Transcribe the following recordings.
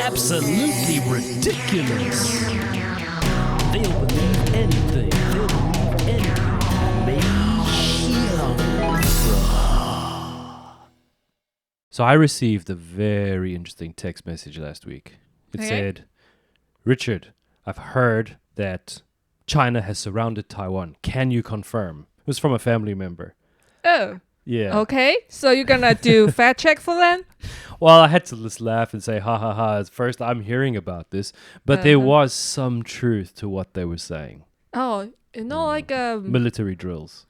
absolutely ridiculous. They'll believe anything. They'll believe anything. Maybe. So I received a very interesting text message last week. It said, Richard, I've heard that China has surrounded Taiwan. Can you confirm? It was from a family member. Oh. Yeah. Okay. So you're going to do fact check for them? Well, I had to just laugh and say, ha ha ha. At first, I'm hearing about this. But there was some truth to what they were saying. Oh, like military drills.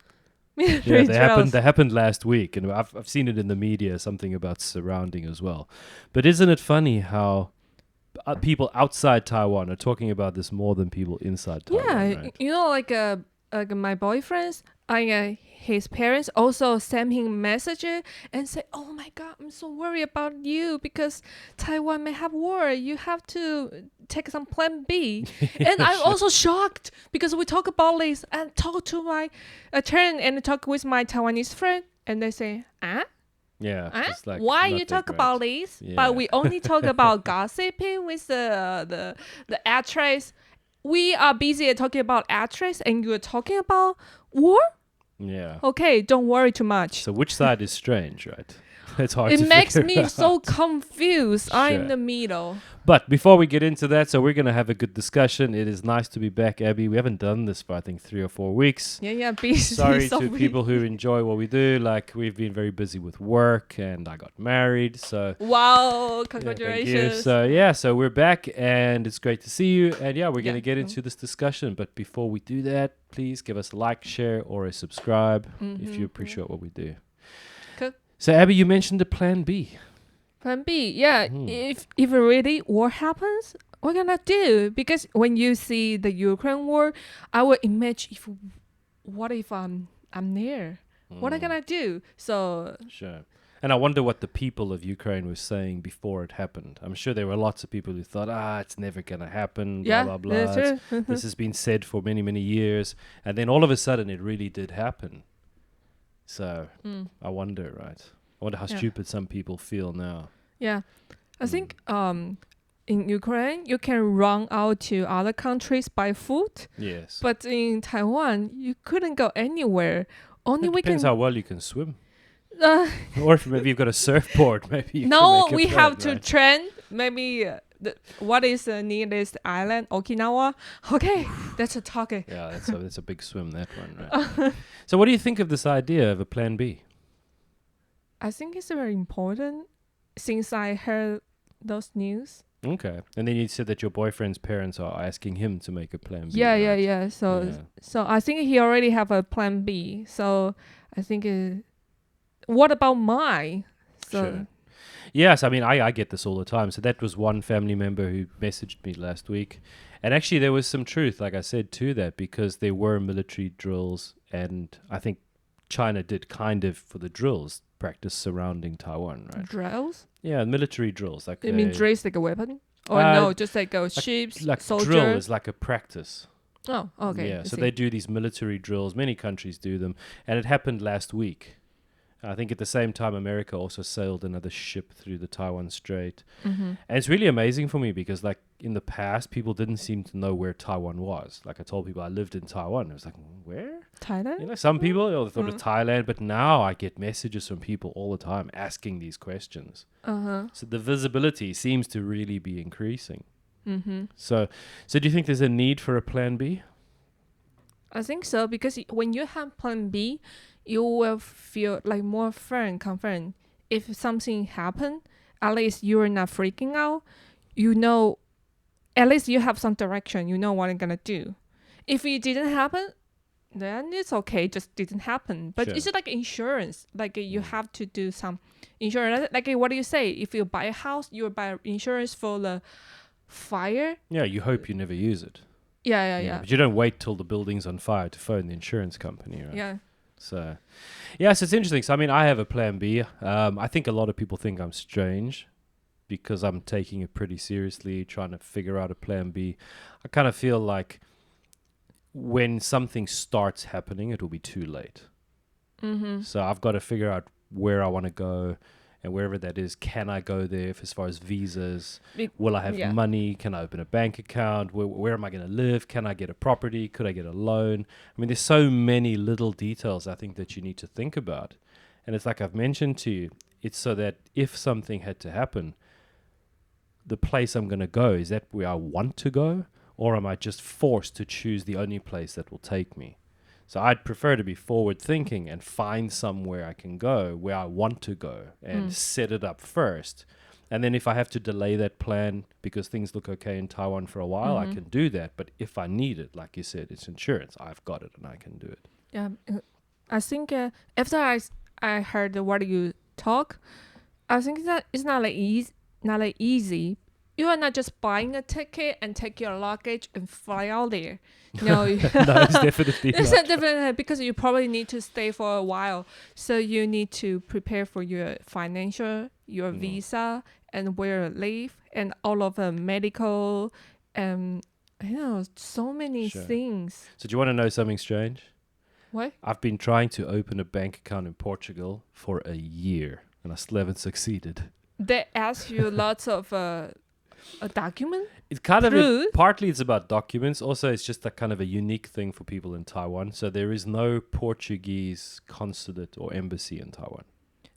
Military drills. They happened last week. And I've seen it in the media, something about surrounding as well. But isn't it funny how people outside Taiwan are talking about this more than people inside Taiwan? Yeah, right? Like my boyfriend's, his parents also sent him messages and say, "Oh my God, I'm so worried about you because Taiwan may have war. You have to take some plan B." And I'm also shocked because we talk about this and talk to my turn and talk with my Taiwanese friend, and they say, Yeah. It's like why you talk about this? Yeah. But we only talk about gossiping with the actress. We are busy at talking about actress, and you're talking about war? Yeah. Okay, don't worry too much. So which side is strange, right? It's hard to figure out. It makes me so confused. Sure. I'm in the middle. But before we get into that, so we're going to have a good discussion. It is nice to be back, Abby. We haven't done this for, I think, 3 or 4 weeks. Yeah, busy. Sorry to people who enjoy what we do. Like, we've been very busy with work, and I got married, so... Wow, congratulations. So we're back, and it's great to see you. And we're going to get into this discussion. But before we do that, please give us a like, share, or a subscribe if you appreciate what we do. Cool. So, Abby, you mentioned the Plan B. Plan B, yeah. If really war happens, what gonna do? Because when you see the Ukraine war, I would imagine what if I'm there? What am I gonna do? So sure. And I wonder what the people of Ukraine were saying before it happened. I'm sure there were lots of people who thought, it's never gonna happen. Blah blah blah. That's true. This has been said for many, many years, and then all of a sudden it really did happen. So I wonder, right? I wonder how stupid some people feel now. Yeah. I think in Ukraine, you can run out to other countries by foot. Yes. But in Taiwan, you couldn't go anywhere. Only we depends can... how well you can swim. Or if maybe you've got a surfboard, maybe you No, can we plan, have to right? train. Maybe... what is the nearest island? Okinawa? Okay, that's a target. Yeah, that's a big swim, that one, right? So what do you think of this idea of a plan B? I think it's very important since I heard those news. Okay. And then you said that your boyfriend's parents are asking him to make a plan B. Yeah. So I think he already have a plan B. So I think what about mine? Sure. Yes, I mean, I get this all the time. So that was one family member who messaged me last week. And actually, there was some truth, like I said, to that, because there were military drills. And I think China did kind of, for the drills, practice surrounding Taiwan, right? Drills? Yeah, military drills. Like you mean drills like a weapon? Or no, just like a ships, like soldier? Drill is like a practice. Oh, okay. Yeah, so they do these military drills. Many countries do them. And it happened last week. I think at the same time, America also sailed another ship through the Taiwan Strait. Mm-hmm. And it's really amazing for me because, like, in the past, people didn't seem to know where Taiwan was. Like, I told people I lived in Taiwan. I was like, where? Thailand? You know, some people thought of Thailand, but now I get messages from people all the time asking these questions. Uh-huh. So the visibility seems to really be increasing. Mm-hmm. So do you think there's a need for a plan B? I think so, because when you have plan B, you will feel like more confident. If something happen, at least you're not freaking out. You know, at least you have some direction. You know what you're gonna do. If it didn't happen, then it's okay. Just didn't happen. But Sure. it's like insurance. Like you have to do some insurance. Like what do you say? If you buy a house, you buy insurance for the fire. Yeah, you hope you never use it. Yeah. But you don't wait till the building's on fire to phone the insurance company, right? Yeah. So, yes, it's interesting. So, I mean, I have a plan B. I think a lot of people think I'm strange because I'm taking it pretty seriously, trying to figure out a plan B. I kind of feel like when something starts happening, it will be too late. Mm-hmm. So I've got to figure out where I want to go And wherever that is, can I go there as far as visas? Be- Will I have yeah. money? Can I open a bank account? Where am I going to live? Can I get a property? Could I get a loan? I mean, there's so many little details I think that you need to think about. And it's like I've mentioned to you, it's so that if something had to happen, the place I'm going to go, is that where I want to go? Or am I just forced to choose the only place that will take me? So I'd prefer to be forward thinking and find somewhere I can go where I want to go and set it up first. And then if I have to delay that plan because things look okay in Taiwan for a while, I can do that. But if I need it, like you said, it's insurance. I've got it and I can do it. Yeah, I think after I heard what you talk, I think that it's not like easy. You are not just buying a ticket and take your luggage and fly out there. No, No, it's definitely it's not. a different because you probably need to stay for a while. So you need to prepare for your financial, your visa, and where you live, and all of the medical, so many Sure. things. So do you want to know something strange? What? I've been trying to open a bank account in Portugal for a year and I still haven't succeeded. They ask you lots of a document. It's kind of Proof? partly it's about documents. Also, it's just a kind of a unique thing for people in Taiwan. So there is no Portuguese consulate or embassy in Taiwan.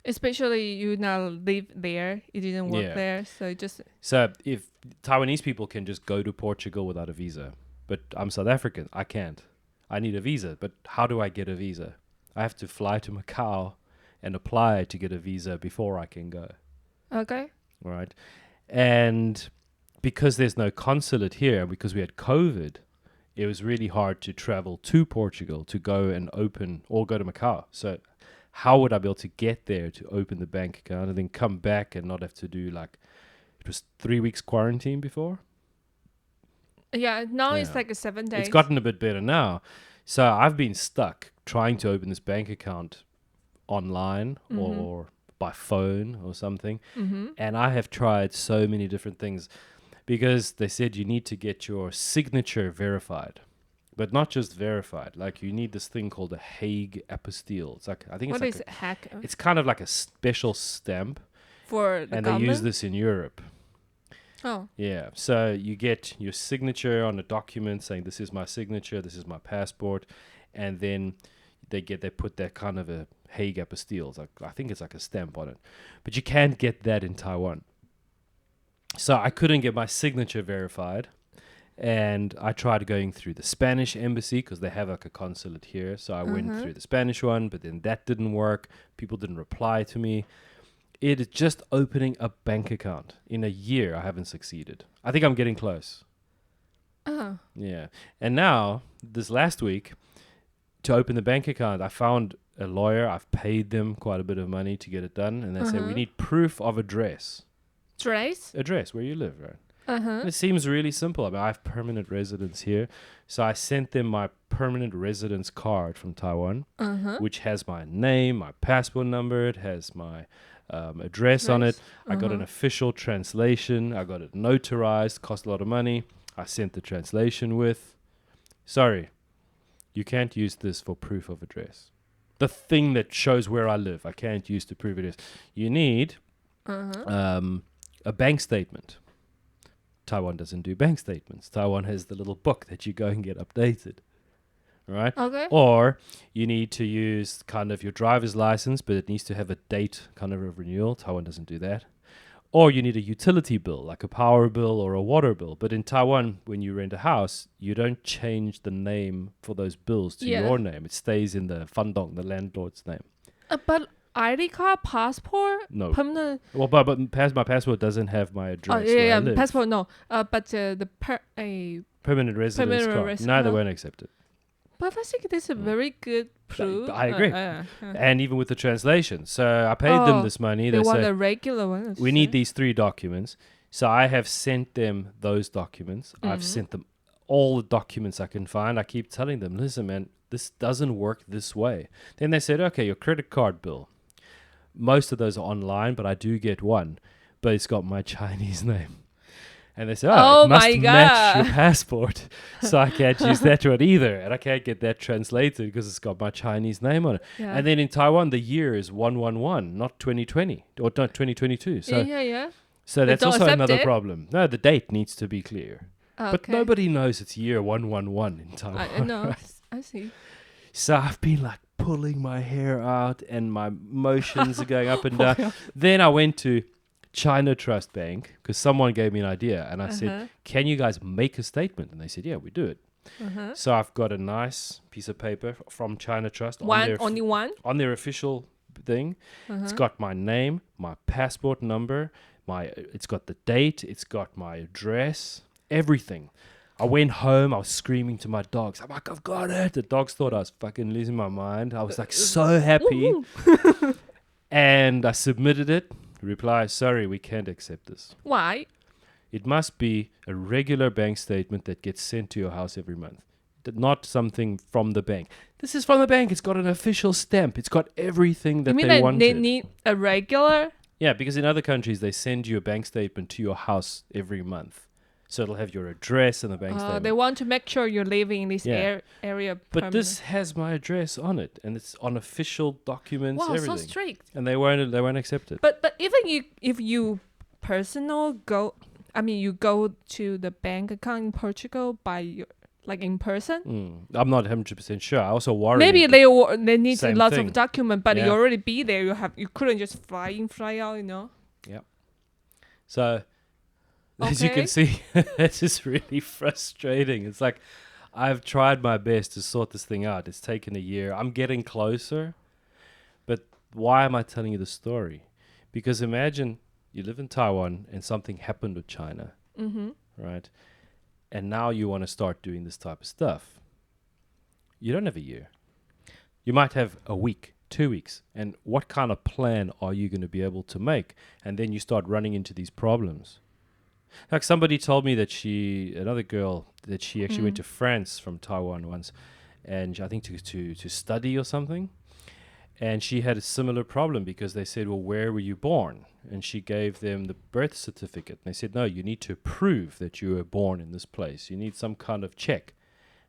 Especially you now live there, you didn't work Yeah. there, so just So if Taiwanese people can just go to Portugal without a visa, but I'm South African, I can't. I need a visa, but how do I get a visa? I have to fly to Macau and apply to get a visa before I can go. okay. Right. And because there's no consulate here, because we had COVID, it was really hard to travel to Portugal to go and open or go to Macau. So how would I be able to get there to open the bank account and then come back and not have to do it was 3 weeks quarantine before? Yeah, now it's Yeah. like 7 days. It's gotten a bit better now. So I've been stuck trying to open this bank account online or by phone or something. And I have tried so many different things because they said you need to get your signature verified, but not just verified. Like you need this thing called a Hague apostille. It's like, I think it's What like is hack it's kind of like a special stamp, for the and government? they use this in Europe. Oh, Yeah. So you get your signature on a document saying this is my signature, this is my passport, and then they put that kind of a Hague apostille. It's like, I think it's like a stamp on it. But you can't get that in Taiwan. So I couldn't get my signature verified. And I tried going through the Spanish embassy because they have like a consulate here. So I went through the Spanish one, but then that didn't work. People didn't reply to me. It is just opening a bank account. In a year, I haven't succeeded. I think I'm getting close. oh, Yeah. And now, this last week, to open the bank account, I found a lawyer. I've paid them quite a bit of money to get it done. And they said, we need proof of address. Trace? Address, where you live, right? Uh-huh. It seems really simple. I mean, I have permanent residence here. So I sent them my permanent residence card from Taiwan, which has my name, my passport number. It has my address on it. I got an official translation. I got it notarized. Cost a lot of money. I sent the translation with. Sorry, you can't use this for proof of address. The thing that shows where I live, I can't use to prove address. You need a bank statement. Taiwan doesn't do bank statements. Taiwan has the little book that you go and get updated. Right? Okay. Or you need to use kind of your driver's license, but it needs to have a date kind of renewal. Taiwan doesn't do that. Or you need a utility bill, like a power bill or a water bill. But in Taiwan, when you rent a house, you don't change the name for those bills to your name. It stays in the fandong, the landlord's name. But ID card, passport, No. permanent. Well, but my passport doesn't have my address. Oh, where I yeah, live. passport, no. But the Permanent residence permanent card. residence, No, they no. won't accept it. But I think this is a very good proof. I agree. And even with the translation. So I paid them this money. They They want said, a regular one. we need these 3 documents. So I have sent them those documents. I've sent them all the documents I can find. I keep telling them, listen, man, this doesn't work this way. Then they said, okay, your credit card bill. Most of those are online, but I do get one. But it's got my Chinese name. And they say, Oh it must my match your God. passport. So I can't use that one either. And I can't get that translated because it's got my Chinese name on it. Yeah. And then in Taiwan, the year is 111, not 2020 or not 2022. So, yeah. so They that's don't also accept another it? problem. No, the date needs to be clear. Okay. But nobody knows it's year 111 in Taiwan. I know. I see. So I've been like pulling my hair out and my motions are going up and down. Then I went to China Trust Bank because someone gave me an idea and I said, can you guys make a statement? And they said, yeah, we do it. So I've got a nice piece of paper from China Trust Only one? on their official thing. It's got my name, my passport number, it's got the date, it's got my address, everything. I went home, I was screaming to my dogs. I'm like, I've got it. The dogs thought I was fucking losing my mind. I was like so happy. And I submitted it. Reply, sorry, we can't accept this. Why? It must be a regular bank statement that gets sent to your house every month. Not something from the bank. This is from the bank. It's got an official stamp. It's got everything that You mean they that wanted. they need a regular? Yeah, because in other countries, they send you a bank statement to your house every month. So it'll have your address and the bank statement. They want to make sure you're living in this Yeah. area. But this has my address on it, and it's on official documents. Wow, everything. so strict. And they won't accept it. But even if you you go to the bank account in Portugal in person. I'm not 100% sure. I also worry. Maybe they need Same lots thing. of document, but you Yeah. already be there. You couldn't just fly in, fly out. Yep. So as you Okay. can see, it's just really frustrating. It's like I've tried my best to sort this thing out. It's taken a year. I'm getting closer. But why am I telling you the story? Because imagine you live in Taiwan and something happened with China, right? And now you want to start doing this type of stuff. You don't have a year. You might have a week, 2 weeks. And what kind of plan are you going to be able to make? And then you start running into these problems. Like somebody told me that another girl, that she actually went to France from Taiwan once, and I think to study or something. And she had a similar problem because they said, well, where were you born? And she gave them the birth certificate. And they said, no, you need to prove that you were born in this place. You need some kind of check.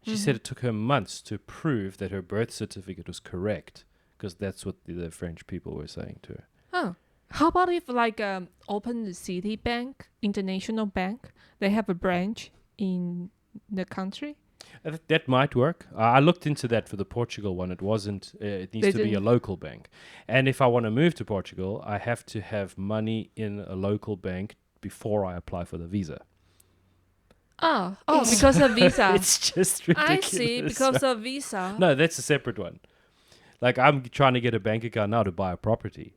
She said it took her months to prove that her birth certificate was correct, because that's what the French people were saying to her. Oh. How about if open the Citibank, international bank, they have a branch in the country? That might work. I looked into that for the Portugal one. It wasn't. It needs to be a local bank. And if I want to move to Portugal, I have to have money in a local bank before I apply for the visa. Oh, because of visa. It's just ridiculous. I see, because of visa. No, that's a separate one. Like I'm trying to get a bank account now to buy a property.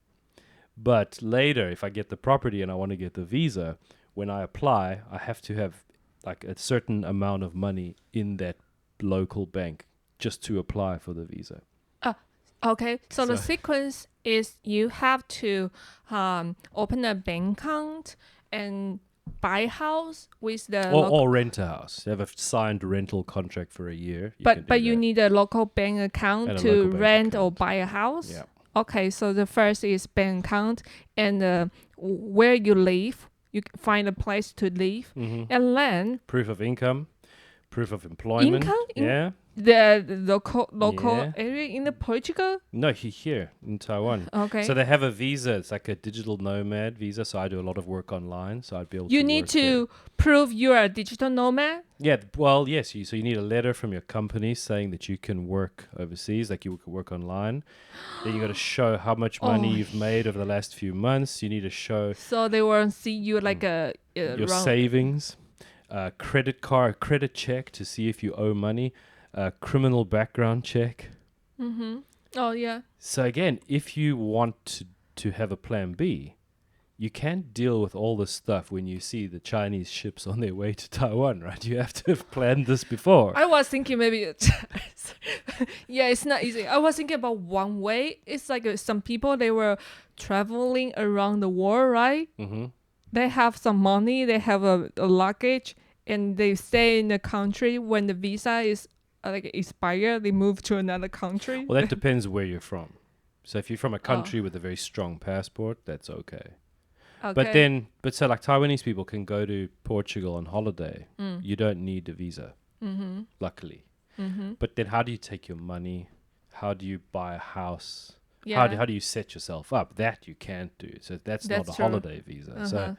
But later, if I get the property and I want to get the visa, when I apply, I have to have like a certain amount of money in that local bank just to apply for the visa. Okay, so the sequence is you have to open a bank account and buy a house with the or rent a house. You have a signed rental contract for a year. But you need a local bank account And a to local bank rent or account. buy a house? Yeah. Okay, so the first is bank account and where you live. You can find a place to live. And then Proof of income, proof of employment. Income? Yeah. the local Yeah. area in the Portugal. No, here in Taiwan. Okay. So they have a visa. It's like a digital nomad visa. So I do a lot of work online. So I'd be able to You need work to prove you're a digital nomad. there. Yeah. Well, yes. So you need a letter from your company saying that you can work overseas, like you can work online. Then you got to show how much money you've made over the last few months. You need to show So they won't see you like your savings, credit check to see if you owe money, criminal background check. Oh yeah. So again, if you want to have a plan B, you can't deal with all this stuff when you see the Chinese ships on their way to Taiwan, right? You have to have planned this before. I was thinking maybe yeah, it's not easy. I was thinking about one way. It's like some people, they were traveling around the world, right? They have some money, they have a luggage, and they stay in the country. When the visa is expired, they move to another country. Well, that depends where you're from. So if you're from a country with a very strong passport, that's okay. Okay. But so like Taiwanese people can go to Portugal on holiday. You don't need a visa, luckily. But then how do you take your money? How do you buy a house? Yeah. How do you set yourself up? That you can't do. So that's not a True. holiday visa. So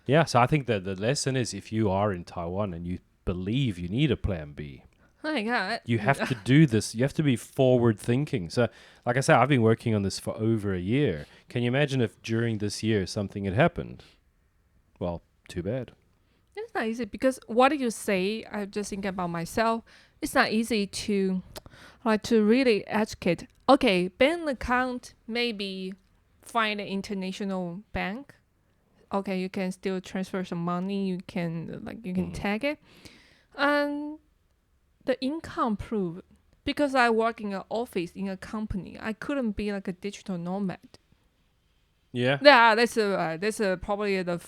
yeah, so I think that the lesson is if you are in Taiwan and you believe you need a plan B, Oh my God. you have to do this. You have to be forward thinking. So like I said, I've been working on this for over a year. Can you imagine if during this year something had happened? Well, too bad. It's not easy because what you say, I'm just thinking about myself. It's not easy to really educate. Okay, bank account, maybe find an international bank. Okay, you can still transfer some money. You can tag it, and the income proof. Because I work in an office in a company, I couldn't be like a digital nomad. Yeah. Yeah, that's probably the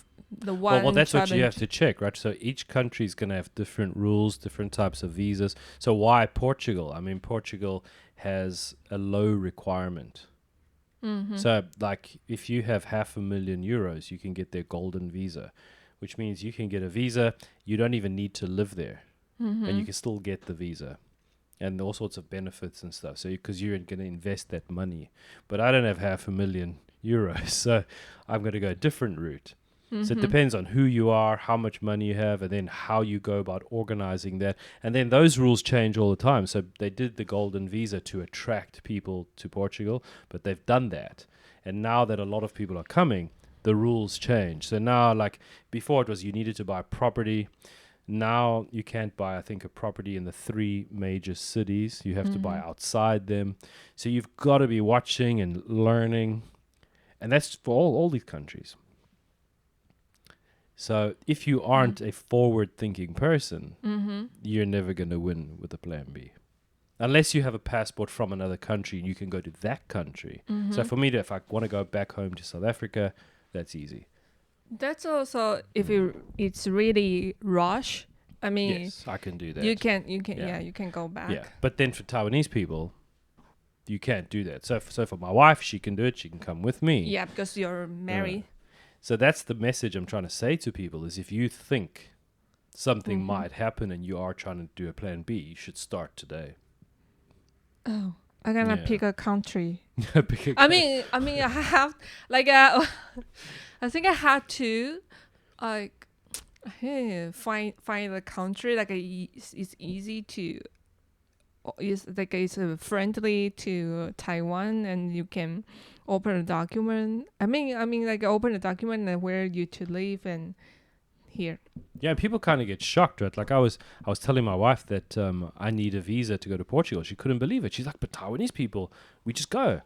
one. Well, that's what you have challenge. to check, right? So each country is going to have different rules, different types of visas. So why Portugal? I mean, Portugal has a low requirement. So, like, if you have €500,000, you can get their golden visa, which means you can get a visa. You don't even need to live there, and you can still get the visa, and all sorts of benefits and stuff. So, because you're going to invest that money, but I don't have €500,000, so I'm going to go a different route. So it depends on who you are, how much money you have, and then how you go about organizing that. And then those rules change all the time. So they did the golden visa to attract people to Portugal, but they've done that. And now that a lot of people are coming, the rules change. So now, like before, it was you needed to buy property. Now you can't buy, I think, a property in the 3 major cities. You have to buy outside them. So you've got to be watching and learning. And that's for all these countries. So if you aren't a forward-thinking person, you're never going to win with a plan B. Unless you have a passport from another country and you can go to that country. So for me, if I want to go back home to South Africa, that's easy. That's also if it's really rush. I mean, Yes, I can do that. you can Yeah. you can go back. Yeah, but then for Taiwanese people, you can't do that. So for my wife, she can do it. She can come with me. Yeah, because you're married. So that's the message I'm trying to say to people is if you think something might happen and you are trying to do a plan B, you should start today. Oh, I'm gonna Yeah. pick a country. Pick a I mean, I have like I think I had to like find a country like it's easy to it's friendly to Taiwan and you can open a document. I mean like open a document and where you to live and here. Yeah, people kind of get shocked, right? Like I was telling my wife that I need a visa to go to Portugal. She couldn't believe it. She's like, but Taiwanese people, we just go.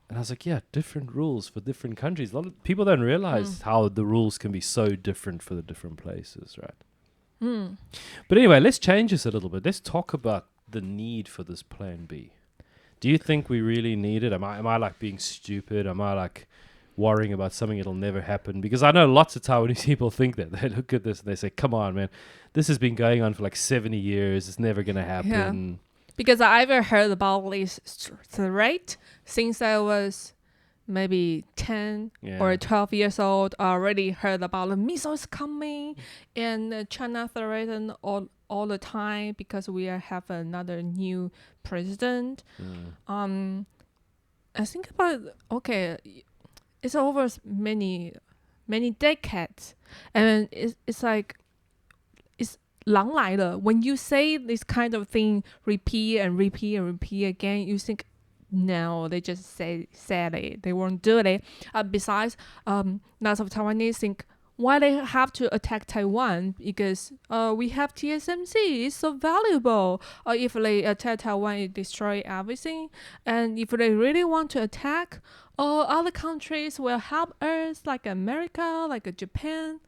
And I was like, yeah, different rules for different countries. A lot of people don't realize how the rules can be so different for the different places, right? But anyway, let's change this a little bit. Let's talk about the need for this plan B. Do you think we really need it? Am I like being stupid? Am I like worrying about something that'll never happen? Because I know lots of Taiwanese people think that. They look at this and they say, come on, man, this has been going on for like 70 years. It's never going to happen. Because I've heard about this threat since I was maybe 10 or 12 years old. I already heard about the missiles coming and China threatened all the time because we have another new president. I think about, okay, it's over many decades. And it's like, it's 狼来了. When you say this kind of thing, repeat again, you think, no, they just said it. They won't do it. Besides, lots of Taiwanese think, why they have to attack Taiwan? Because we have TSMC. It's so valuable. Or if they attack Taiwan, it destroy everything. And if they really want to attack, other countries will help us, like America, like Japan.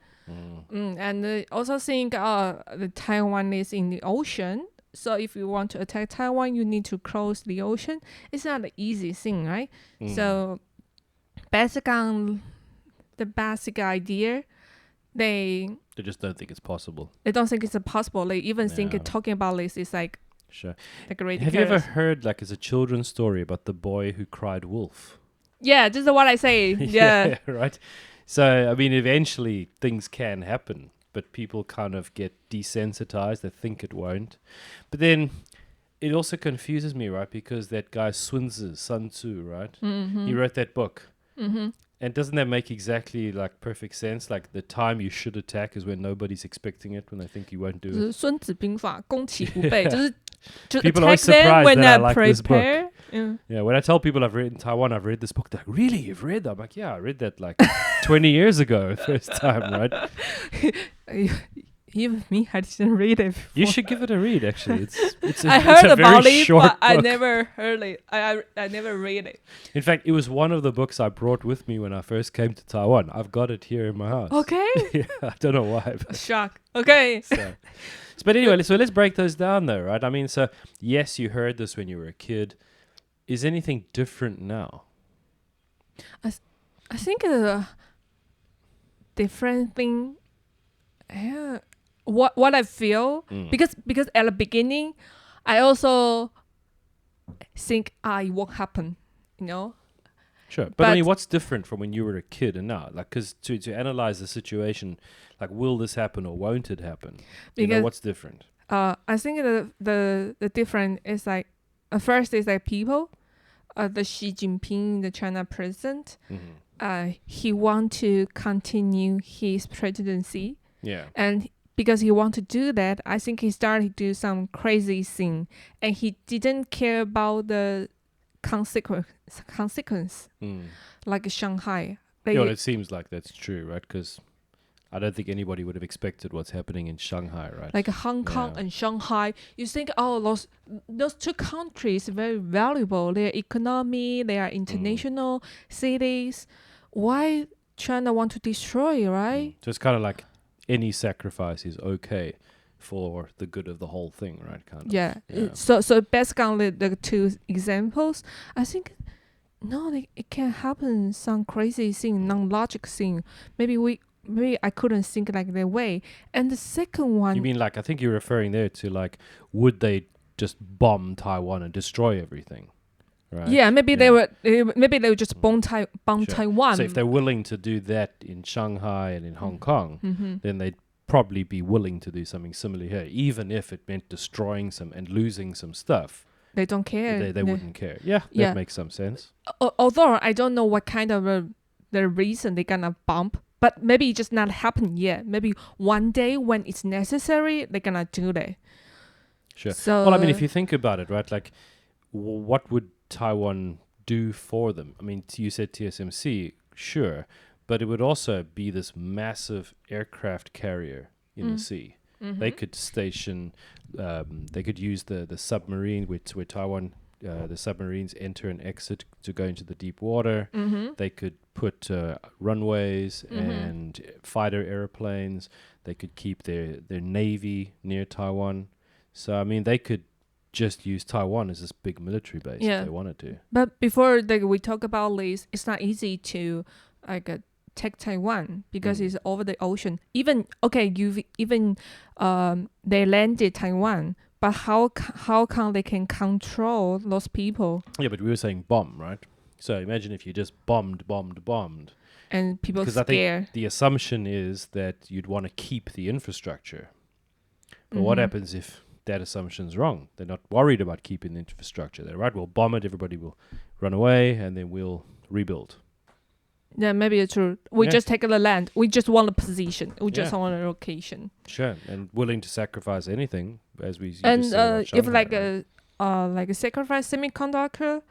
And they also think the Taiwan is in the ocean. So if you want to attack Taiwan, you need to cross the ocean. It's not an easy thing, right? So based on the basic idea, they just don't think it's possible. They don't think it's possible. They even think talking about this is like Sure. like ridiculous. Have you ever heard like as a children's story about the boy who cried wolf? Yeah, this is what I say. Yeah. Right. So, I mean, eventually things can happen, but people kind of get desensitized. They think it won't. But then it also confuses me, right? Because that guy Sun Tzu, right? He wrote that book. And doesn't that make exactly like perfect sense? Like the time you should attack is when nobody's expecting it, when they think you won't do 就是 it. 孙子兵法，攻其不备，就是就 People attack are always them surprised when that I they're like this book. prepared. Yeah. Yeah, when I tell people I've read in Taiwan, I've read this book, they're like, really? You've read that? I'm like, yeah, I read that like 20 years ago, first time, right? Even me, I didn't read it before. You should give it a read, actually. It's a, I it's heard a about very it, short but I book. never heard it. I never read it. In fact, it was one of the books I brought with me when I first came to Taiwan. I've got it here in my house. Okay. Yeah, I don't know why. But, Shock. Okay. but anyway, so let's break those down though, right? I mean, so yes, you heard this when you were a kid. Is anything different now? I think different thing. Yeah. What I feel because at the beginning, I also think it won't happen. You know. Sure, but I mean, what's different from when you were a kid and now? Like, because to analyze the situation, like, will this happen or won't it happen? You know, what's different? I think the difference is like, first is like people, the Xi Jinping, the China president, he want to continue his presidency. Yeah. And because he want to do that, I think he started to do some crazy thing, and he didn't care about the consequence. Like Shanghai. It seems like that's true, right? Because I don't think anybody would have expected what's happening in Shanghai, right? Like Hong Kong and Shanghai, you think, those two countries very valuable. Their economy, they are international cities. Why China want to destroy, right? So it's kind of like any sacrifice is okay for the good of the whole thing, right? Kind of. Yeah. So based on the two examples, I think it can happen some crazy thing, non-logic thing. Maybe I couldn't think like that way. And the second one, you mean like, I think you're referring there to like, would they just bomb Taiwan and destroy everything? Right. Yeah, maybe they would just bomb Taiwan. So if they're willing to do that in Shanghai and in Hong Kong, then they'd probably be willing to do something similar here, even if it meant destroying some and losing some stuff. They don't care. They wouldn't care. Yeah, that makes some sense. Although I don't know what kind of the reason they're gonna bomb, but maybe it just not happen yet. Maybe one day when it's necessary, they're gonna do that. Sure. So, well, I mean, if you think about it, right, like, what would Taiwan do for them? I mean, you said TSMC, sure, but it would also be this massive aircraft carrier in the sea. They could station, they could use the submarine, where Taiwan, the submarines enter and exit to go into the deep water. They could put runways and fighter airplanes. They could keep their navy near Taiwan. So, I mean, they could just use Taiwan as this big military base if they wanted to. But before we talk about this, it's not easy to take Taiwan because it's over the ocean. Even they landed Taiwan, but how come they can control those people? Yeah, but we were saying bomb, right? So imagine if you just bombed, and people because scared. I think the assumption is that you'd want to keep the infrastructure. But what happens if that assumption's wrong? They're not worried about keeping the infrastructure. They're right, we'll bomb it, everybody will run away, and then we'll rebuild. Yeah, maybe it's true. We just take the land. We just want a position. We just want a location. Sure, and willing to sacrifice anything, as we. And if like a sacrifice semiconductor,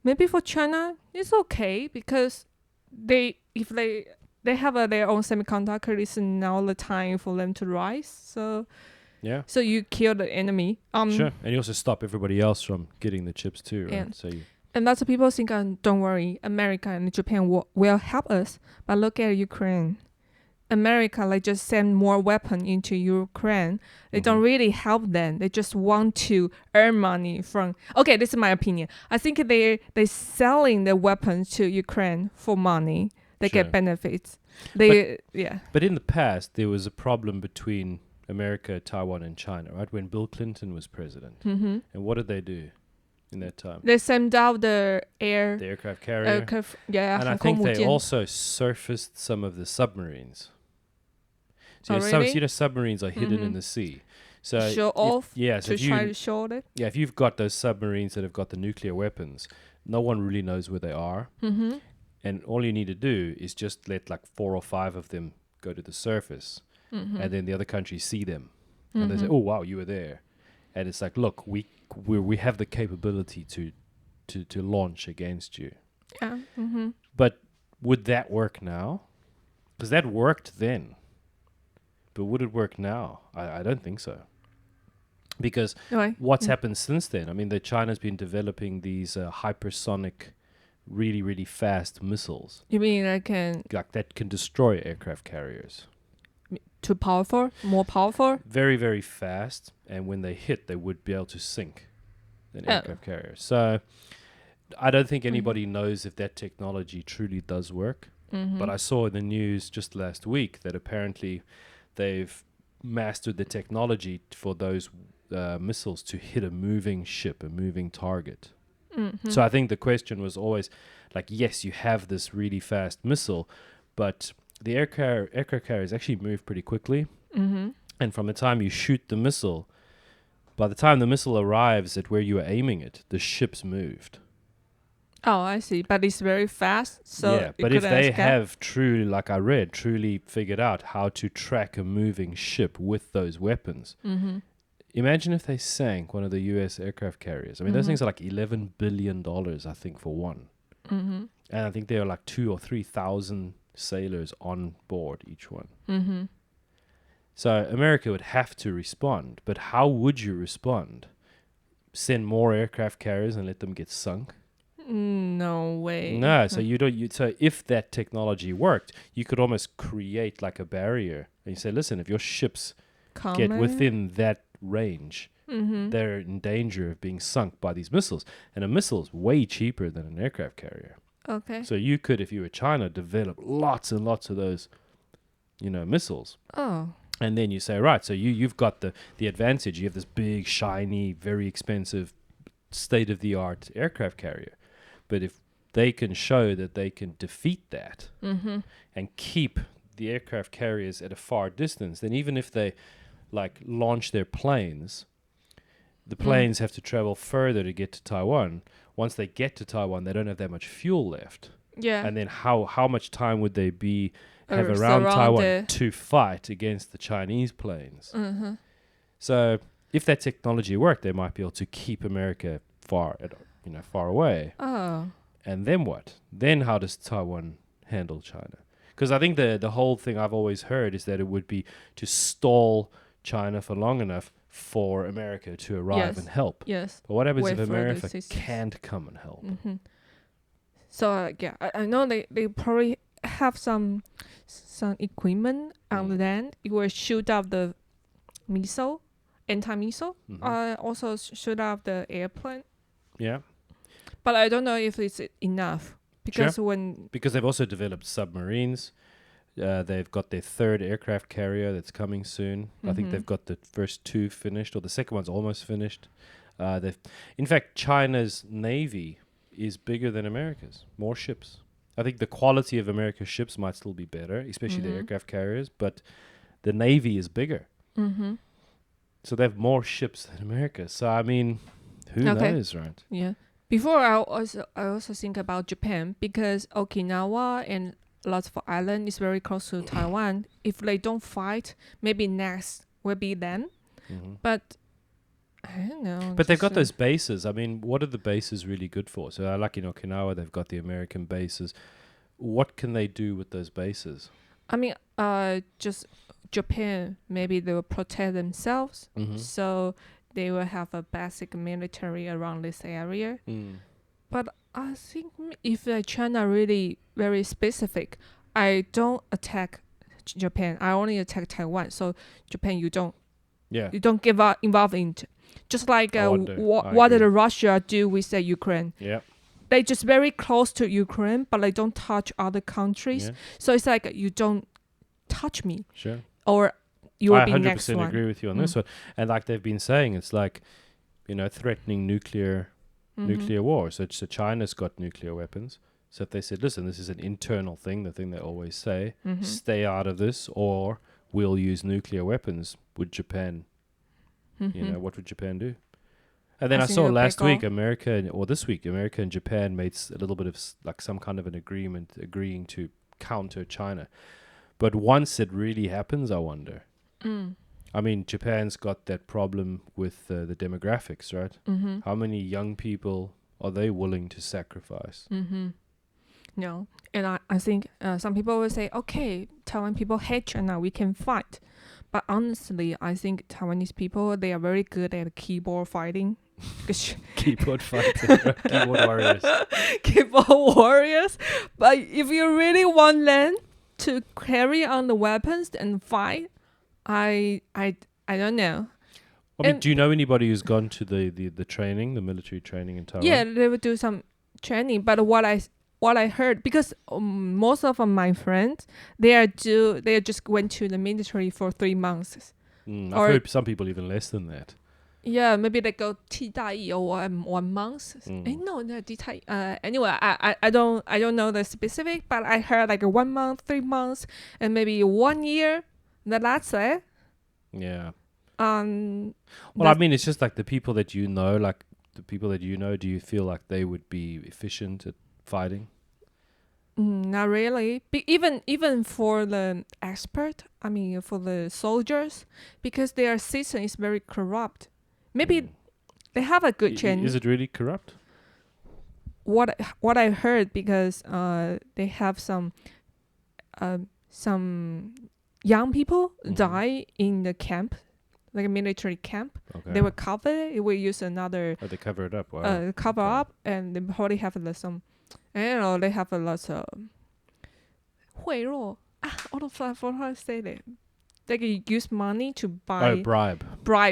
maybe for China it's okay because if they have their own semiconductor, it's now the time for them to rise. So. Yeah. So you kill the enemy. Sure, and you also stop everybody else from getting the chips too, right? And lots of people think, don't worry, America and Japan will help us. But look at Ukraine. America just send more weapon into Ukraine. They don't really help them. They just want to earn money from. Okay, this is my opinion. I think they selling the weapons to Ukraine for money. They get benefits. But in the past, there was a problem between America, Taiwan, and China, right? When Bill Clinton was president. And what did they do? in that time. They sent out the The aircraft carrier. yeah, And I think they also surfaced some of the submarines. So really? Submarines are hidden in the sea. So show off so to try to show it. Yeah, if you've got those submarines that have got the nuclear weapons, no one really knows where they are. Mm-hmm. And all you need to do is just let like 4 or 5 of them go to the surface. Mm-hmm. And then the other countries see them. And they say, oh, wow, you were there. And it's like, look, we have the capability to launch against you. Yeah. Mm-hmm. But would that work now? Because that worked then. But would it work now? I don't think so. Because what's happened since then? I mean, China's been developing these hypersonic, really, really fast missiles. You mean that can destroy aircraft carriers? Too powerful? More powerful? Very, very fast. And when they hit, they would be able to sink an aircraft carrier. So I don't think anybody knows if that technology truly does work. Mm-hmm. But I saw in the news just last week that apparently they've mastered the technology for those missiles to hit a moving ship, a moving target. Mm-hmm. So I think the question was always like, yes, you have this really fast missile, but the aircraft carriers actually move pretty quickly. Mm-hmm. And from the time you shoot the missile, by the time the missile arrives at where you are aiming it, the ship's moved. Oh, I see. But it's very fast. So yeah, but if they have truly figured out how to track a moving ship with those weapons, imagine if they sank one of the U.S. aircraft carriers. I mean, those things are like $11 billion, I think, for one. Mm-hmm. And I think there are like 2,000 or 3,000 sailors on board each one. Mm-hmm. So America would have to respond. But how would you respond? Send more aircraft carriers and let them get sunk? No way. No, so you don't. So if that technology worked, you could almost create like a barrier. And you say, listen, if your ships get within that range, they're in danger of being sunk by these missiles. And a missile is way cheaper than an aircraft carrier. Okay. So you could, if you were China, develop lots and lots of those, missiles. Oh. And then you say, right, so you've got the advantage. You have this big, shiny, very expensive, state-of-the-art aircraft carrier. But if they can show that they can defeat that and keep the aircraft carriers at a far distance, then even if they launch their planes, the planes have to travel further to get to Taiwan. Once they get to Taiwan, they don't have that much fuel left. Yeah. And then how much time would they have around Taiwan to fight against the Chinese planes? Mm-hmm. So if that technology worked, they might be able to keep America far away. Oh. And then what? Then how does Taiwan handle China? Because I think the whole thing I've always heard is that it would be to stall China for long enough for America to arrive and help. Yes. But what happens if America can't come and help? Mm-hmm. So I know they probably have some equipment on land. It will shoot out the missile, anti-missile. Also shoot out the airplane. Yeah. But I don't know if it's enough because because they've also developed submarines. They've got their third aircraft carrier that's coming soon. I think they've got the first 2 finished, or the second one's almost finished. In fact, China's navy is bigger than America's. More ships. I think the quality of America's ships might still be better, especially the aircraft carriers, but the navy is bigger. Mm-hmm. So they have more ships than America. So, I mean, who knows, right? Yeah. Before, I also think about Japan because Okinawa and lots of island is very close to Taiwan. If they don't fight, maybe next will be them. But I don't know. But they've got those bases. I mean, what are the bases really good for? So like in Okinawa, they've got the American bases. What can they do with those bases? I mean, just Japan, maybe they will protect themselves. So they will have a basic military around this area. But I think if China really very specific, I don't attack Japan. I only attack Taiwan. So Japan, you don't get involved in it. Just like what did Russia do with Ukraine? Yeah. They just very close to Ukraine, but they don't touch other countries. Yeah. So it's like you don't touch me. Sure. Or you will be next one. I 100% agree with you on this one. And like they've been saying, it's like, threatening nuclear nuclear war. So China's got nuclear weapons. So if they said, listen, this is an internal thing, the thing they always say, stay out of this, or we'll use nuclear weapons, would Japan, what would Japan do? And then I saw last week, this week, America and Japan made a little bit of like some kind of an agreement agreeing to counter China. But once it really happens, I wonder. I mean, Japan's got that problem with the demographics, right? How many young people are they willing to sacrifice? No. And I think some people will say, okay, Taiwan people hate China, we can fight. But honestly, I think Taiwanese people, they are very good at keyboard fighting. Keyboard fighting, keyboard warriors. Keyboard warriors. But if you really want them to carry on the weapons and fight, I don't know. I mean, do you know anybody who's gone to the training, the military training in Taiwan? Yeah, they would do some training. But what I heard, because most of my friends, they just went to the military for 3 months. I've heard some people even less than that. Yeah, maybe they go 替代役 or 1 month. No, 替代役. Anyway, I don't know the specific, but I heard like 1 month, 3 months, and maybe 1 year. That's it. Yeah. Well, I mean, it's just like the people that you know, do you feel like they would be efficient at fighting? Not really. Even for the expert, I mean, for the soldiers, because their system is very corrupt. Maybe they have a good chance. Is it really corrupt? What I heard, because they have some young people die in the camp, like a military camp. Okay. They will cover it. It will use another. Oh, they cover it up. Wow. Cover up, and they probably have some. I don't know. They have a lot of 贿赂. How to say that? They can use money to buy. Oh, bribe.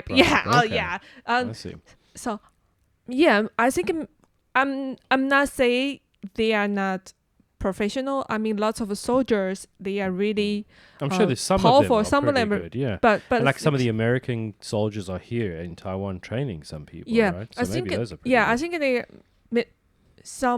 Yeah. Okay. Oh, yeah. I see. So, yeah, I think I'm not saying they are not professional. I mean, lots of soldiers, they are really I'm sure there's some powerful. of them are pretty good, yeah. But and like some of the American soldiers are here in Taiwan training some people, yeah, right? So I think those are pretty good. I think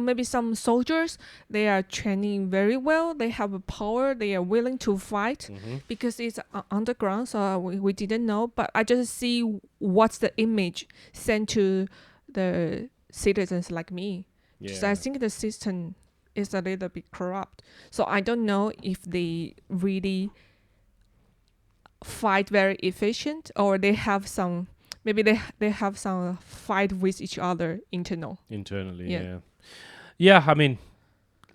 maybe some soldiers, they are training very well. They have a power. They are willing to fight because it's underground. So we didn't know. But I just see what's the image sent to the citizens like me. Yeah. So I think the system is a little bit corrupt. So I don't know if they really fight very efficient, or they have some. Maybe they have some fight with each other internally. Yeah. Yeah, I mean,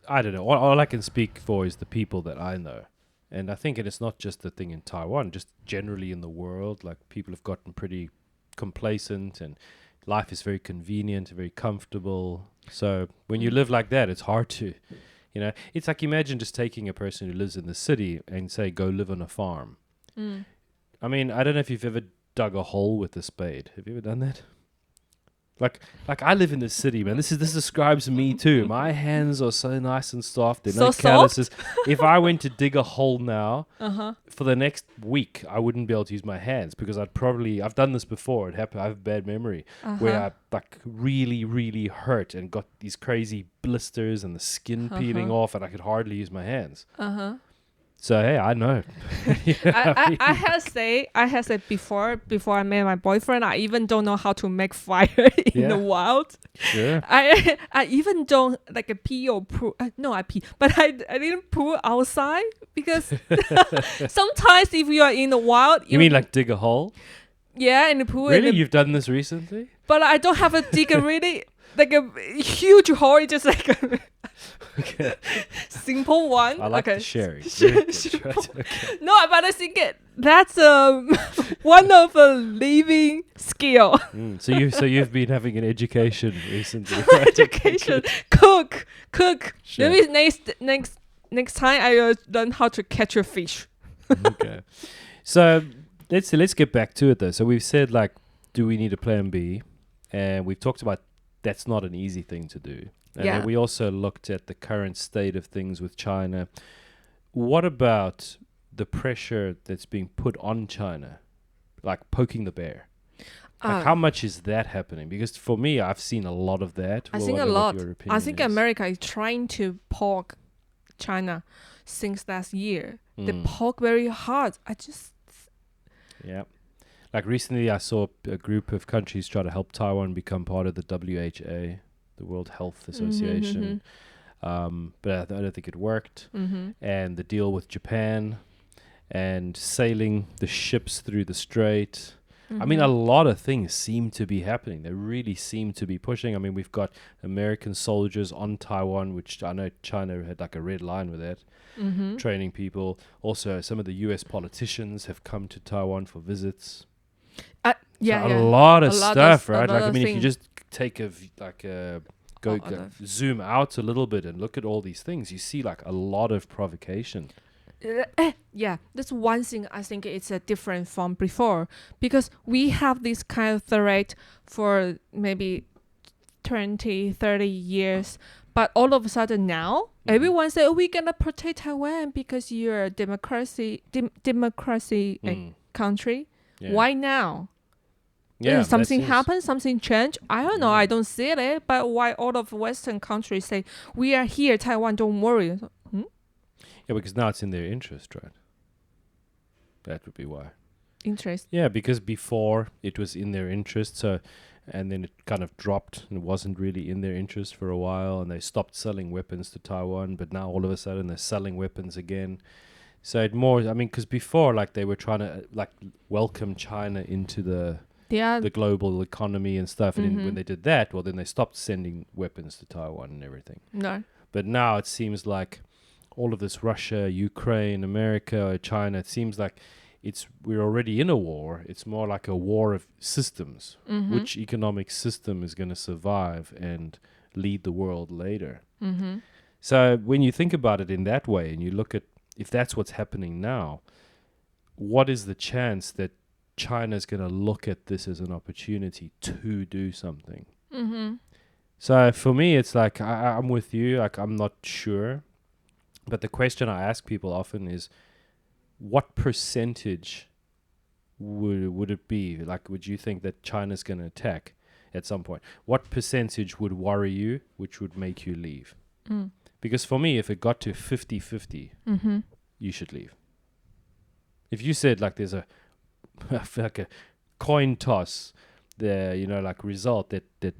I don't know. All I can speak for is the people that I know. And I think it's not just the thing in Taiwan, just generally in the world. Like, people have gotten pretty complacent and life is very convenient, very comfortable. So when you live like that, it's hard to, it's like, imagine just taking a person who lives in the city and say, go live on a farm. I mean, I don't know if you've ever dug a hole with a spade. Have you ever done that? Like I live in the city, man. This describes me too. My hands are so nice and soft. They're no calluses. If I went to dig a hole now, for the next week, I wouldn't be able to use my hands because I've done this before. It happened. I have a bad memory where I like really, really hurt and got these crazy blisters and the skin peeling off, and I could hardly use my hands. So hey, I know. I have said before I met my boyfriend, I even don't know how to make fire in the wild. Sure. I even don't like a pee or poo. No, I pee, but I didn't poo outside because sometimes if you are in the wild, you mean like dig a hole? Yeah, in the pool. Really, you've done this recently? But I don't have a dig a really like a huge hole. It's just like a simple one. I like the sharing. No, but I think that's one of a living skill. So you've been having an education recently. Education, cook. Sure. Maybe next time I will learn how to catch a fish. Okay, so let's get back to it though. So we've said, like, do we need a plan B? And we've talked about that's not an easy thing to do. And then we also looked at the current state of things with China. What about the pressure that's being put on China, like poking the bear? Like, how much is that happening? Because for me, I've seen a lot of that. I Well, think I a don't know what lot. your I opinion think is. America is trying to poke China since last year. They poke very hard. Yeah. Like recently, I saw a group of countries try to help Taiwan become part of the WHO, the World Health Association. But I don't think it worked. And the deal with Japan and sailing the ships through the strait. I mean, a lot of things seem to be happening. They really seem to be pushing. I mean, we've got American soldiers on Taiwan, which I know China had like a red line with that, training people. Also, some of the US politicians have come to Taiwan for visits. A lot of stuff, right? Like, I mean, if you just take zoom out a little bit and look at all these things, you see like a lot of provocation. Yeah, that's one thing I think it's different from before, because we have this kind of threat for maybe 20, 30 years, but all of a sudden now everyone say, we're gonna protect Taiwan because you're a democracy country. Yeah. Why now? Yeah, something happened, something changed. I don't know. I don't see it. But why all of Western countries say, we are here, Taiwan, don't worry. Yeah, because now it's in their interest, right? That would be why. Interest. Yeah, because before it was in their interest, and then it kind of dropped and it wasn't really in their interest for a while, and they stopped selling weapons to Taiwan, but now all of a sudden they're selling weapons again. So because before, like, they were trying to welcome China into the global economy and stuff, and then when they did that, well, then they stopped sending weapons to Taiwan and everything. No. But now it seems like all of this Russia, Ukraine, America, China, it seems like we're already in a war. It's more like a war of systems. Which economic system is going to survive and lead the world later? So when you think about it in that way, and you look at if that's what's happening now, what is the chance that China's going to look at this as an opportunity to do something? So for me, it's like, I'm with you. Like, I'm not sure. But the question I ask people often is, what percentage would it be? Like, would you think that China's going to attack at some point? What percentage would worry you, which would make you leave? Because for me, if it got to 50-50, you should leave. If you said, like, there's a coin toss, result that they're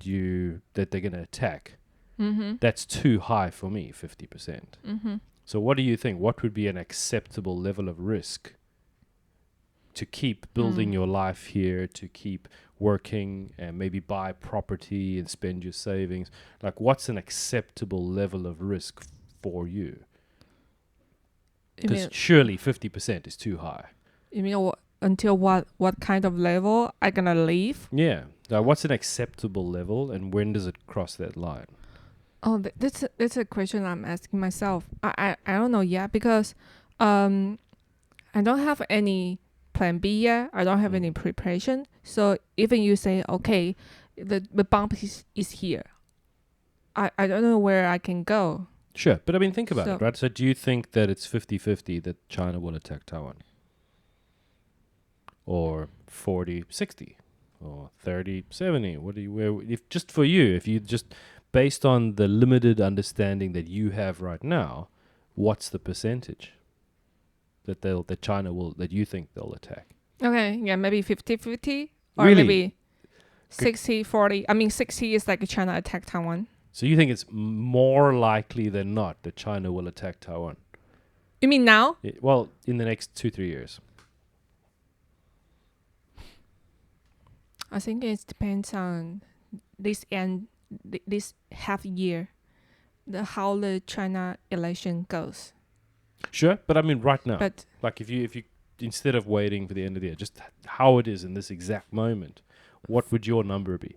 going to attack, that's too high for me, 50%. So what do you think? What would be an acceptable level of risk to keep building your life here, to keep working and maybe buy property and spend your savings? Like, what's an acceptable level of risk for you? Because surely 50% is too high. You mean until what kind of level I gonna leave? Yeah. Now, what's an acceptable level, and when does it cross that line? Oh, that's a question I'm asking myself. I don't know yet, because I don't have any plan B yet. I don't have any preparation. So even you say, okay, the bump is here, I don't know where I can go. Sure, but I mean, think about it, right? So do you think that it's 50-50 that China will attack Taiwan? Or 40-60? Or 30-70? If you just, based on the limited understanding that you have right now, what's the percentage that you think they'll attack? Okay, yeah, maybe 50-50, or really? Maybe 60-40. I mean, 60 is like China attack Taiwan. So you think it's more likely than not that China will attack Taiwan? You mean now? Well, in the next 2-3 years. I think it depends on this half year, how the China election goes. Sure, but I mean right now. But like if you instead of waiting for the end of the year, just how it is in this exact moment, what would your number be?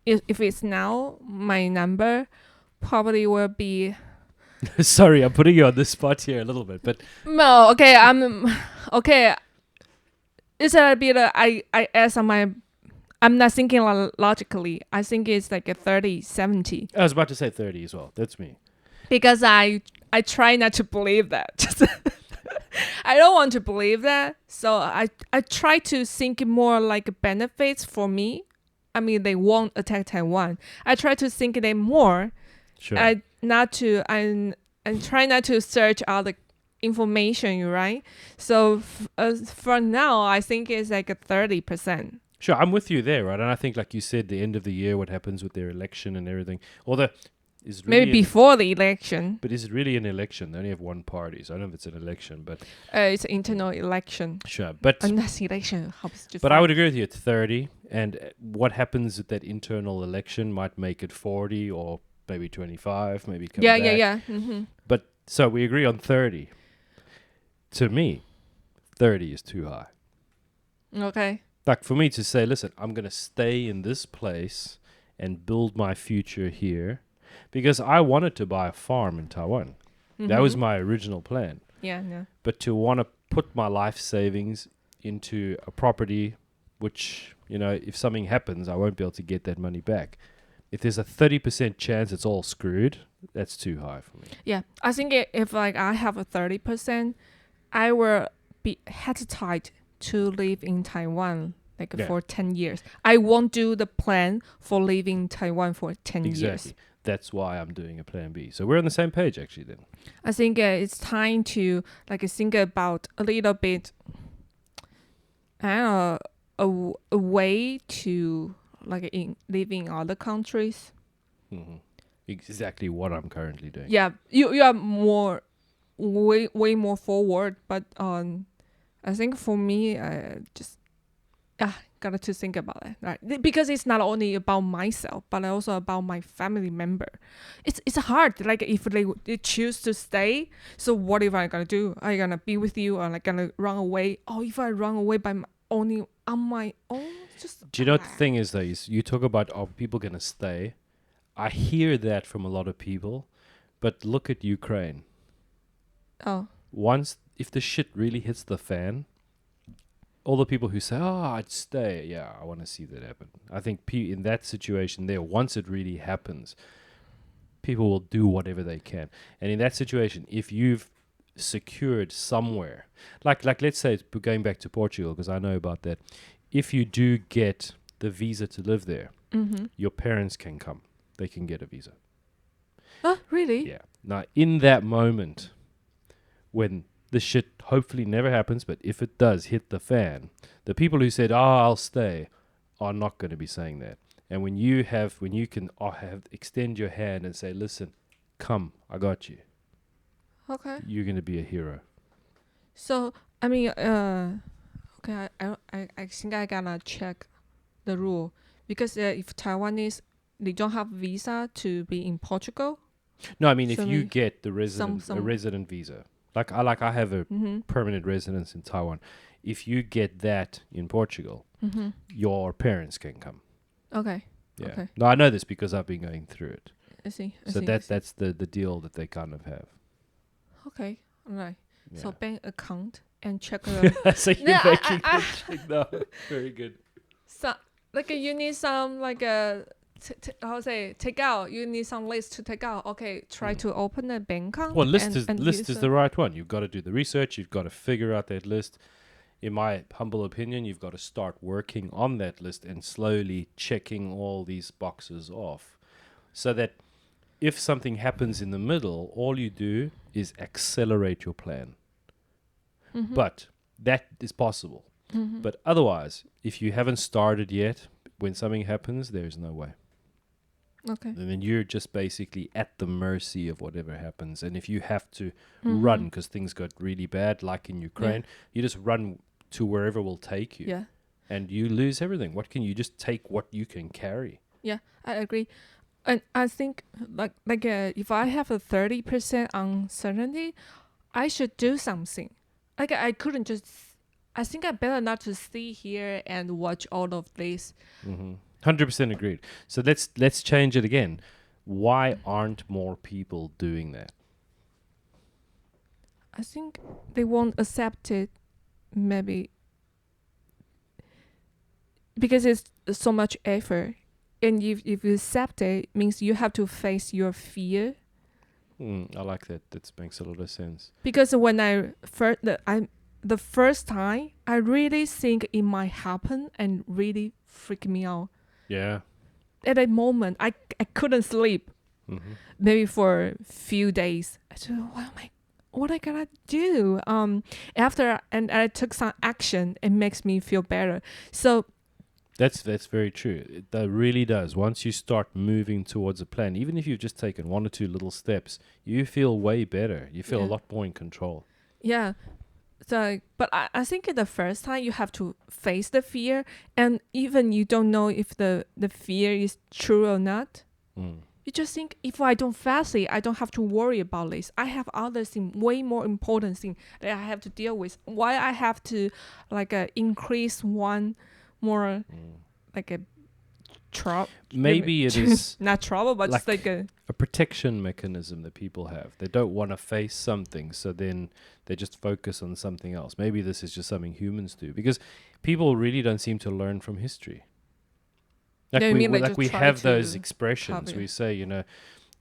If it's now, my number probably will be. Sorry, I'm putting you on the spot here a little bit, but no. Okay, okay. It's a bit. I ask on my. I'm not thinking logically. I think it's like a 30-70. I was about to say 30 as well. That's me. Because I try not to believe that. I don't want to believe that. So I try to think more like benefits for me. I mean, they won't attack Taiwan. I try to think them more. Sure. I try not to search all the information, right? So for now, I think it's like a 30%. Sure, I'm with you there, right? And I think, like you said, the end of the year, what happens with their election and everything. Although, is it really Maybe before the election. but is it really an election? They only have one party, so I don't know if it's an election, but It's internal election. sure. But Unless election helps just. but I would agree with you. It's 30, and what happens with that internal election might make it 40 or maybe 25, maybe come back. Yeah. Mm-hmm. But so we agree on 30. To me, 30 is too high. Okay. Like for me to say, listen, I'm going to stay in this place and build my future here because I wanted to buy a farm in Taiwan. That was my original plan. Yeah. But to want to put my life savings into a property, which, if something happens, I won't be able to get that money back. If there's a 30% chance it's all screwed, that's too high for me. Yeah. I think if like I have a 30%, I will be hesitate to live in Taiwan for 10 years. I won't do the plan for living Taiwan for 10 years. Exactly. That's why I'm doing a plan B. So we're on the same page, actually, then. I think it's time to think about a little bit, I don't know, a way to live in other countries. Mm-hmm. Exactly what I'm currently doing. Yeah, you are way more forward, but I think for me, just got to think about it, right? Because it's not only about myself, but also about my family member. It's hard. Like if they choose to stay, so what if I gonna do? Are you gonna be with you, or gonna run away? Oh, if I run away on my own, just. Do you know what the thing is though? Is you talk about are people gonna stay? I hear that from a lot of people, but look at Ukraine. Oh. If the shit really hits the fan, all the people who say, I'd stay. Yeah, I want to see that happen. I think in that situation there, once it really happens, people will do whatever they can. And in that situation, if you've secured somewhere, like let's say, going back to Portugal, because I know about that, if you do get the visa to live there, your parents can come. They can get a visa. Oh, really? Yeah. Now, in that moment, when the shit hopefully never happens, but if it does hit the fan, the people who said, I'll stay, are not going to be saying that. And when you can extend your hand and say, listen, come, I got you. Okay. You're going to be a hero. So, I mean, okay, I think I gotta check the rule. Because if Taiwanese, they don't have visa to be in Portugal. No, I mean, so if you get the some a resident visa, like I have a permanent residence in Taiwan. If you get that in Portugal, your parents can come. Okay. Yeah. Okay. No, I know this because I've been going through it. I see. That's the deal that they kind of have. Okay. All right. Yeah. So bank account and check the. So you're making the check. No, very good. So you need some take out. You need some list to take out. Okay, try to open a bank account. Well, list is the right one. You've got to do the research. You've got to figure out that list. In my humble opinion, you've got to start working on that list and slowly checking all these boxes off, so that if something happens in the middle, all you do is accelerate your plan. But that is possible. But otherwise, if you haven't started yet, when something happens, there's no way. Okay. And then you're just basically at the mercy of whatever happens. And if you have to run because things got really bad, like in Ukraine, you just run to wherever will take you. Yeah. And you lose everything. What can you just take what you can carry? Yeah, I agree. And I think if I have a 30% uncertainty, I should do something. I couldn't just. I think I better not to stay here and watch all of this. 100% agreed. So let's change it again. Why aren't more people doing that? I think they won't accept it, maybe because it's so much effort. And if you accept it, it means you have to face your fear. I like that. That makes a lot of sense. Because when the first time, I really think it might happen and really freak me out. Yeah. At that moment, I couldn't sleep. Mm-hmm. Maybe for a few days. I said, what I gonna do? After and I took some action, it makes me feel better. So That's very true. That really does. Once you start moving towards a plan, even if you've just taken one or two little steps, you feel way better. You feel a lot more in control. yeah. So, but I think the first time you have to face the fear, and even you don't know if the fear is true or not. You just think, if I don't face it, I don't have to worry about this. I have other things, way more important things that I have to deal with. Why I have to increase one more like a trouble? Maybe it is not trouble, but just like a protection mechanism that people have. They don't want to face something, so then they just focus on something else. Maybe this is just something humans do, because people really don't seem to learn from history. We have those expressions. We say,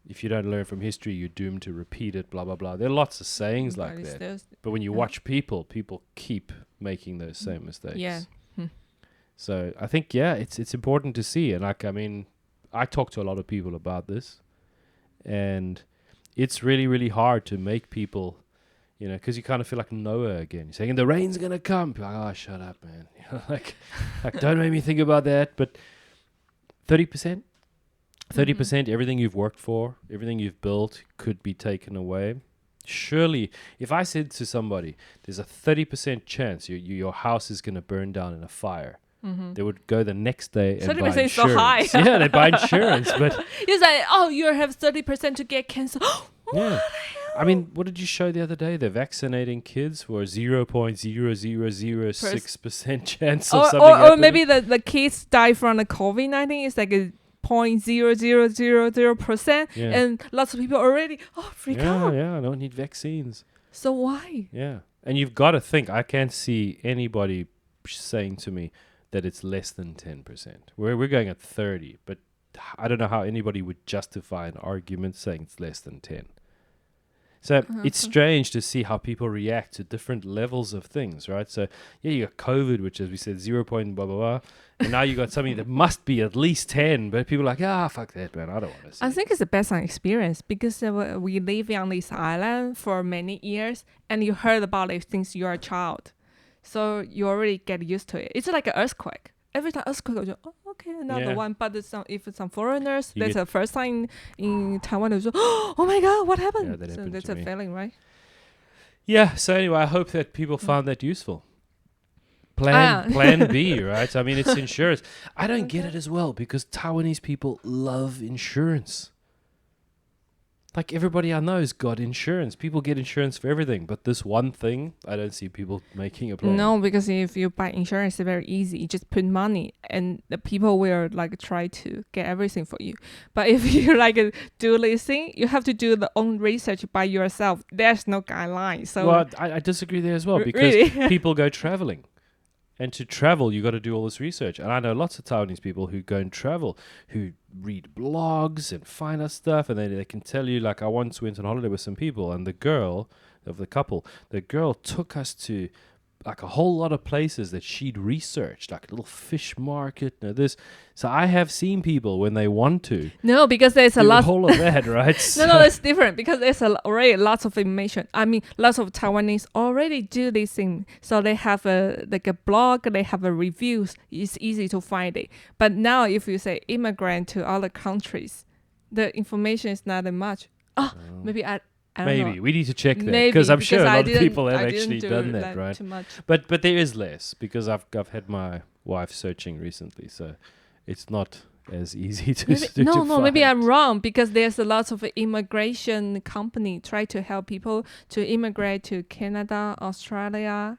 if you don't learn from history, you're doomed to repeat it, blah, blah, blah. There are lots of sayings like that. But when you watch people keep making those same mistakes. Yeah. So I think, it's important to see. And I talk to a lot of people about this. And it's really, really hard to make people, because you kind of feel like Noah again. You're saying, the rain's going to come. You're like, oh, shut up, man. like, don't make me think about that. But 30%, everything you've worked for, everything you've built could be taken away. Surely, if I said to somebody, there's a 30% chance your house is going to burn down in a fire, they would go the next day and buy 30% insurance. is so high. Yeah, they buy insurance. But it's like, you have 30% to get cancer. yeah. What did you show the other day? They're vaccinating kids for 0.0006% chance of something or happening. maybe the kids die from the COVID-19. It's like a 0.0000%, and lots of people already freak out. Yeah, I don't need vaccines. So why? Yeah, and you've got to think. I can't see anybody saying to me that it's less than 10%. We're going at 30, but I don't know how anybody would justify an argument saying it's less than 10. So it's strange to see how people react to different levels of things, right? So you got COVID, which, as we said, 0. Blah, blah, blah. And now you got something that must be at least 10, but people are like, fuck that, man. I don't want to see. I think it's a best experience because we live on this island for many years, and you heard about it since you're a child. So you already get used to it. It's like an earthquake. Every time earthquake, you go, okay, another one. But if some foreigners, that's the first time in Taiwan, they go, oh my God, what happened? Yeah, that happened that's to a me. feeling, right? Yeah, so anyway, I hope that people found that useful. Plan B, right? It's insurance. I don't get it as well, because Taiwanese people love insurance. Like, everybody I know has got insurance. People get insurance for everything. But this one thing, I don't see people making a plan. No, because if you buy insurance, it's very easy. You just put money and the people will try to get everything for you. But if you do this thing, you have to do the own research by yourself. There's no guideline. So well, I disagree there as well, because really? People go traveling. And to travel, you got to do all this research. And I know lots of Taiwanese people who go and travel, who read blogs and find out stuff. And they can tell you, I once went on holiday with some people, and the girl took us to a whole lot of places that she'd researched, like a little fish market, this. So I have seen people when they want to. No, because there's a lot. All of that, right? No, it's different because there's already lots of information. Lots of Taiwanese already do this thing. So they have a blog, they have reviews. It's easy to find it. But now if you say immigrant to other countries, the information is not that much. Maybe I don't know. We need to check that, because I'm sure a lot of people have actually done that, right? Too much. But there is less, because I've had my wife searching recently, so it's not as easy to find. Maybe I'm wrong, because there's a lot of immigration company try to help people to immigrate to Canada, Australia.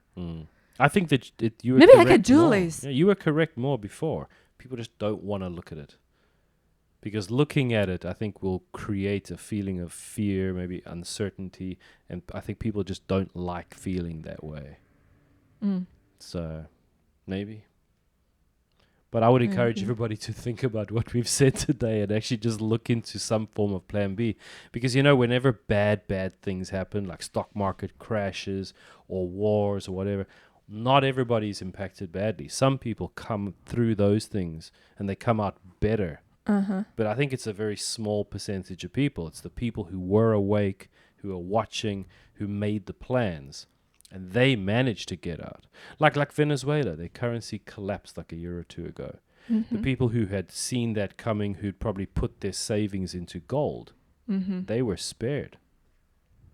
I think that you were maybe correct I could do more. this. Yeah, you were correct more before. People just don't want to look at it. Because looking at it, I think, will create a feeling of fear, maybe uncertainty, and I think people just don't like feeling that way. So, maybe. But I would I encourage agree. everybody to think about what we've said today and actually just look into some form of plan B. Because, whenever bad things happen, like stock market crashes or wars or whatever, not everybody's impacted badly. Some people come through those things and they come out better. But I think it's a very small percentage of people. It's the people who were awake, who are watching, who made the plans. And they managed to get out. Like Venezuela, their currency collapsed like a year or two ago. The people who had seen that coming, who'd probably put their savings into gold, they were spared.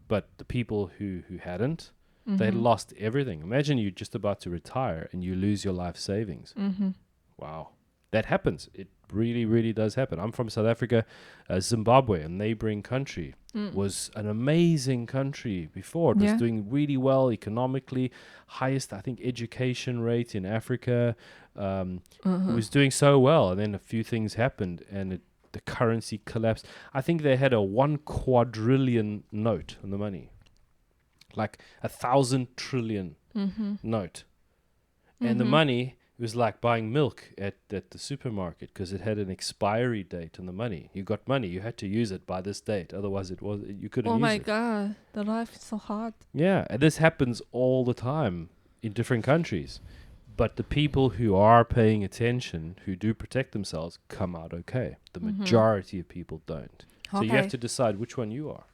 But the people who hadn't, they had lost everything. Imagine you're just about to retire and you lose your life savings. Wow. That happens. It really, really does happen. I'm from South Africa. Zimbabwe, a neighboring country, was an amazing country before. It was doing really well economically, highest, I think, education rate in Africa. It was doing so well. And then a few things happened and the currency collapsed. I think they had a 1 quadrillion note on the money. Like 1,000 trillion note. And the money... It was like buying milk at the supermarket because it had an expiry date on the money. You got money, you had to use it by this date. Otherwise, you couldn't use it. Oh my God, the life is so hard. Yeah, and this happens all the time in different countries. But the people who are paying attention, who do protect themselves, come out okay. The majority of people don't. So you have to decide which one you are.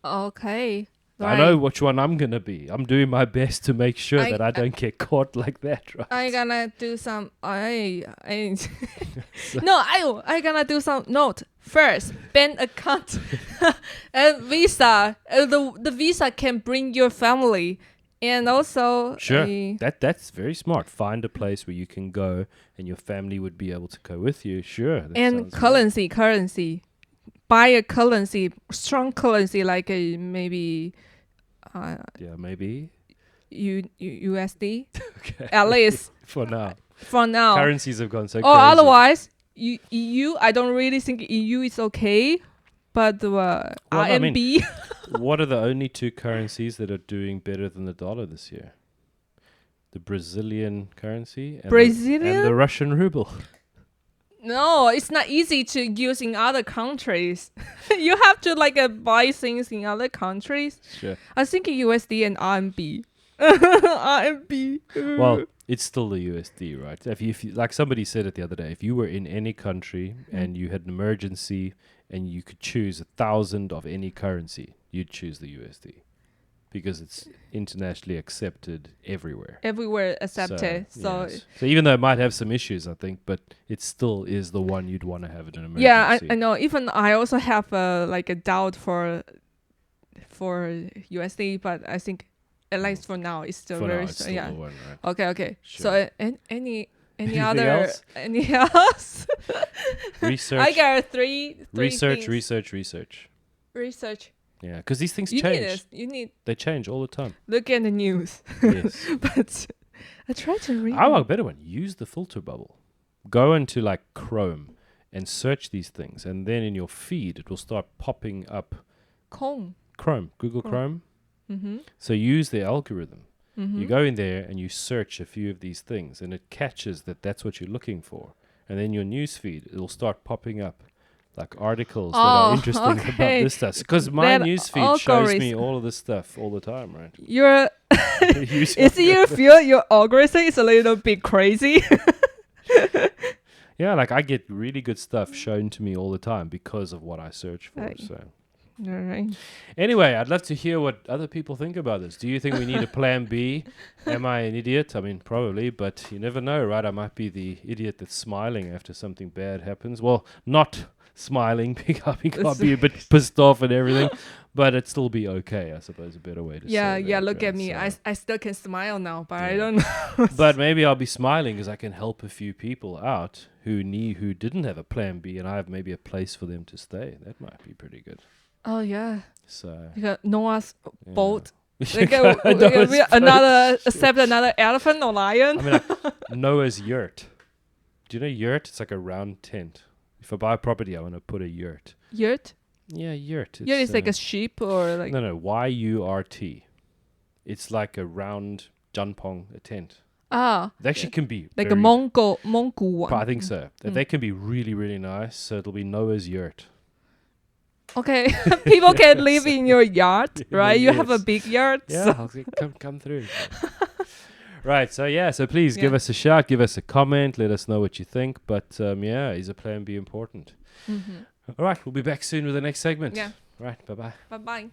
Okay. Right. I know which one I'm going to be. I'm doing my best to make sure that I don't get caught like that, right? I gonna do some... I gonna do some note. First, bank account and visa. The visa can bring your family. And also... Sure. That's very smart. Find a place where you can go and your family would be able to go with you. Sure. And currency. Buy a currency, strong currency like maybe... maybe USD. Okay. At least for now. Currencies have gone so or crazy. otherwise, EU. I don't really think EU is okay, but RMB. What are the only two currencies that are doing better than the dollar this year? The Brazilian currency and the Russian ruble. No, it's not easy to use in other countries. You have to buy things in other countries. Sure. I think USD and RMB. RMB. Well, it's still the USD, right? If you, like somebody said it the other day, if you were in any country and you had an emergency and you could choose 1,000 of any currency, you'd choose the USD. Because it's internationally accepted everywhere. Everywhere accepted. So even though it might have some issues, I think, but it still is the one you'd want to have in an emergency. Yeah, I know. Even I also have a doubt for USD, but I think at least for now it's still very still the one, right? Okay. Sure. So any other else? Any else? Research. I got three research. things. Research. Yeah, because these things change. You need. They change all the time. Look at the news. Yes. But I try to read. I want a better one. Use the filter bubble. Go into Chrome and search these things, and then in your feed it will start popping up. Google Chrome. So use the algorithm. You go in there and you search a few of these things, and it catches that's what you're looking for, and then your news feed it will start popping up. Articles that are interesting about this stuff. Because my newsfeed shows me all of this stuff all the time, right? You feel your algorithm is a little bit crazy? Yeah, I get really good stuff shown to me all the time because of what I search for. So. All right. Anyway, I'd love to hear what other people think about this. Do you think we need a plan B? Am I an idiot? I mean, probably, but you never know, right? I might be the idiot that's smiling after something bad happens. Well, not smiling because I can't be a bit pissed off and everything, but it'd still be okay, I suppose, a better way to say that. Yeah, look at me. So I still can smile now, but I don't know. But maybe I'll be smiling because I can help a few people out who didn't have a plan B, and I have maybe a place for them to stay. That might be pretty good. Oh, yeah. So Noah's boat. Accept another elephant or lion. I mean, Noah's yurt. Do you know yurt? It's like a round tent. If I buy a property, I want to put a yurt. Yurt? Yeah, yurt. Yurt is like a sheep or No, YURT. It's like a round janpong, a tent. Ah, They actually can be like a very- Mongol one. I think so. They can be really, really nice. So it'll be Noah's yurt. Okay, people can live in your yard, right? You have a Yes. big yard. Yeah, so- I'll say, come through. Right, so please give Yeah. us a shout, give us a comment, let us know what you think. But is a plan B important? Mhm. All right, we'll be back soon with the next segment. Yeah. Right, bye bye. Bye bye.